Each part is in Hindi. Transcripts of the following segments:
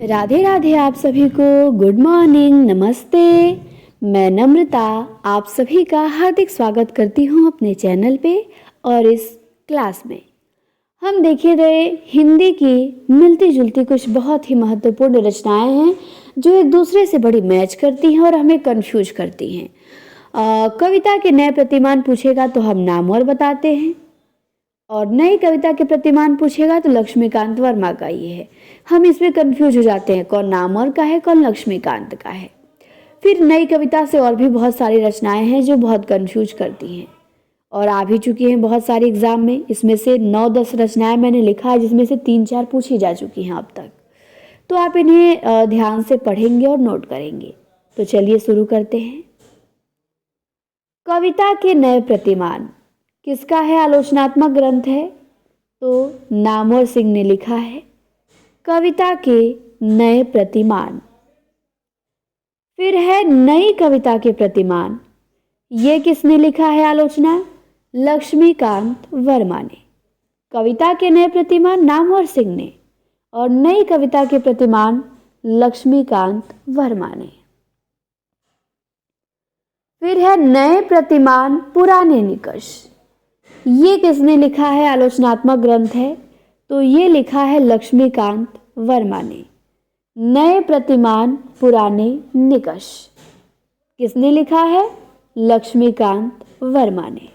राधे राधे आप सभी को। गुड मॉर्निंग, नमस्ते। मैं नम्रता आप सभी का हार्दिक स्वागत करती हूँ अपने चैनल पे और इस क्लास में। हम देखे गए हिंदी की मिलती जुलती कुछ बहुत ही महत्वपूर्ण रचनाएं हैं जो एक दूसरे से बड़ी मैच करती हैं और हमें कंफ्यूज करती हैं। कविता के नए प्रतिमान पूछेगा तो हम नाम और बताते हैं, और नई कविता के प्रतिमान पूछेगा तो लक्ष्मीकांत वर्मा का ये है। हम इसमें कंफ्यूज हो जाते हैं कौन नामवर का है कौन लक्ष्मीकांत का है। फिर नई कविता से और भी बहुत सारी रचनाएं हैं जो बहुत कंफ्यूज करती हैं और आ भी चुकी हैं बहुत सारे एग्जाम में। इसमें से 9-10 रचनाएं मैंने लिखा है जिसमें से 3-4 पूछी जा चुकी हैं अब तक। तो आप इन्हें ध्यान से पढ़ेंगे और नोट करेंगे। तो चलिए शुरू करते हैं। कविता के नए प्रतिमान किसका है? आलोचनात्मक ग्रंथ है तो नामवर सिंह ने लिखा है कविता के नए प्रतिमान। फिर है नई कविता के प्रतिमान, ये किसने लिखा है? आलोचना लक्ष्मीकांत वर्मा ने। कविता के नए प्रतिमान नामवर सिंह ने और नई कविता के प्रतिमान लक्ष्मीकांत वर्मा ने। फिर है नए प्रतिमान पुराने निकष, ये किसने लिखा है? आलोचनात्मक ग्रंथ है तो ये लिखा है लक्ष्मीकांत वर्मा ने। नए प्रतिमान पुराने निकष किसने लिखा है? लक्ष्मीकांत वर्मा ने।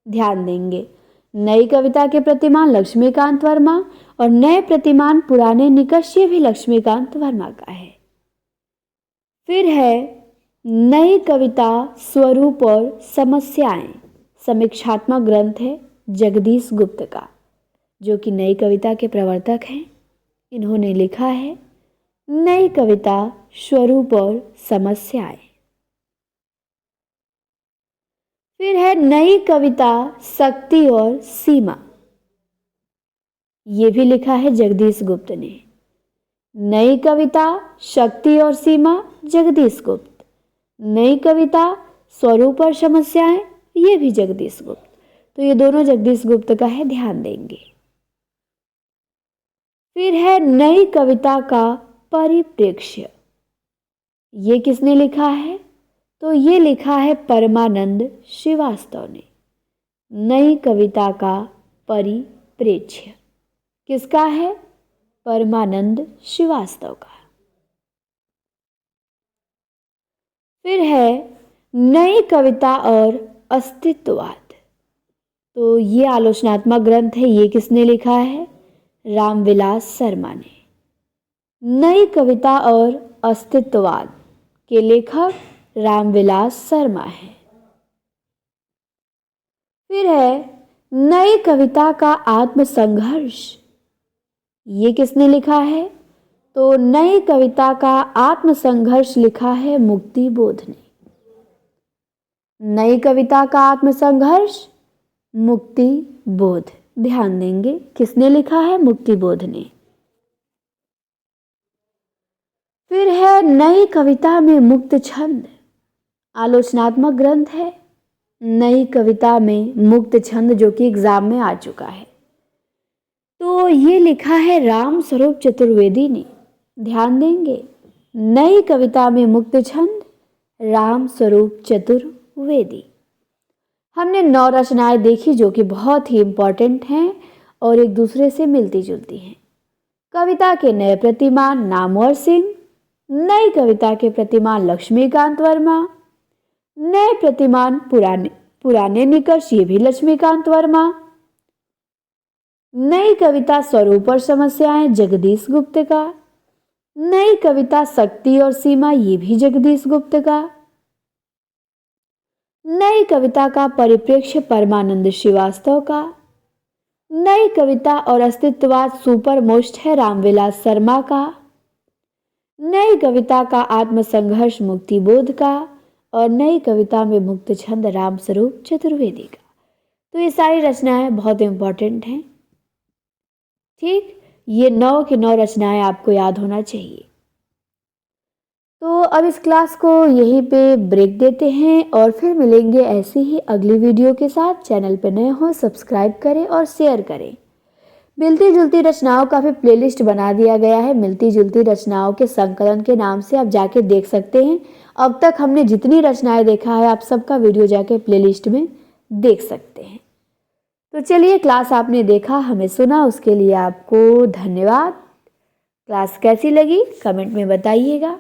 ध्यान देंगे, नई कविता के प्रतिमान लक्ष्मीकांत वर्मा और नए प्रतिमान पुराने निकष ये भी लक्ष्मीकांत वर्मा का है। फिर है नई कविता स्वरूप और समस्याएं, समीक्षात्मक ग्रंथ है जगदीश गुप्त का, जो कि नई कविता के प्रवर्तक हैं। इन्होंने लिखा है नई कविता स्वरूप और समस्याएं। फिर है नई कविता शक्ति और सीमा, ये भी लिखा है जगदीश गुप्त ने। नई कविता शक्ति और सीमा जगदीश गुप्त। नई कविता स्वरूप और समस्याएं ये भी जगदीश गुप्त। तो ये दोनों जगदीश गुप्त का है, ध्यान देंगे। फिर है नई कविता का परिप्रेक्ष्य, ये किसने लिखा है? तो ये लिखा है परमानंद श्रीवास्तव ने। नई कविता का परिप्रेक्ष्य किसका है? परमानंद श्रीवास्तव का। फिर है नई कविता और अस्तित्ववाद, तो ये आलोचनात्मक ग्रंथ है। ये किसने लिखा है? रामविलास शर्मा ने। नई कविता और अस्तित्ववाद के लेखक रामविलास शर्मा है। फिर है नई कविता का आत्मसंघर्ष, ये किसने लिखा है? तो नई कविता का आत्मसंघर्ष लिखा है मुक्ति बोध ने। नई कविता का आत्मसंघर्ष मुक्ति बोध, ध्यान देंगे किसने लिखा है? मुक्ति बोध ने। फिर है नई कविता में मुक्त छंद, आलोचनात्मक ग्रंथ है नई कविता में मुक्त छंद, जो कि एग्जाम में आ चुका है। तो ये लिखा है राम स्वरूप चतुर्वेदी ने। ध्यान देंगे, नई कविता में मुक्त छंद राम स्वरूप चतुर्वेदी। हमने 9 रचनाएं देखी जो कि बहुत ही इंपॉर्टेंट हैं और एक दूसरे से मिलती जुलती हैं। कविता के नए प्रतिमान नामवर सिंह, नई कविता के प्रतिमान लक्ष्मीकांत वर्मा, नए प्रतिमान पुराने निकष, ये भी लक्ष्मीकांत वर्मा। नई कविता स्वरूप और समस्याएं जगदीश गुप्त का। नई कविता शक्ति और सीमा, ये भी जगदीश गुप्त का। नई कविता का परिप्रेक्ष्य परमानंद श्रीवास्तव का। नई कविता और अस्तित्ववाद सुपर मोस्ट है रामविलास शर्मा का। नई कविता का आत्मसंघर्ष मुक्ति बोध का और नई कविता में मुक्त छंद राम स्वरूप चतुर्वेदी का। तो ये सारी रचनाएं बहुत इंपॉर्टेंट हैं। ठीक, ये 9 की 9 रचनाएं आपको याद होना चाहिए। तो अब इस क्लास को यहीं पे ब्रेक देते हैं और फिर मिलेंगे ऐसी ही अगली वीडियो के साथ। चैनल पे नए हो सब्सक्राइब करें और शेयर करें। मिलती जुलती रचनाओं का भी प्लेलिस्ट बना दिया गया है। मिलती जुलती रचनाओं के संकलन के नाम से आप जाके देख सकते हैं। अब तक हमने जितनी रचनाएं देखा है आप सबका वीडियो जाके प्लेलिस्ट में देख सकते हैं। तो चलिए, क्लास आपने देखा, हमें सुना, उसके लिए आपको धन्यवाद। क्लास कैसी लगी कमेंट में बताइएगा।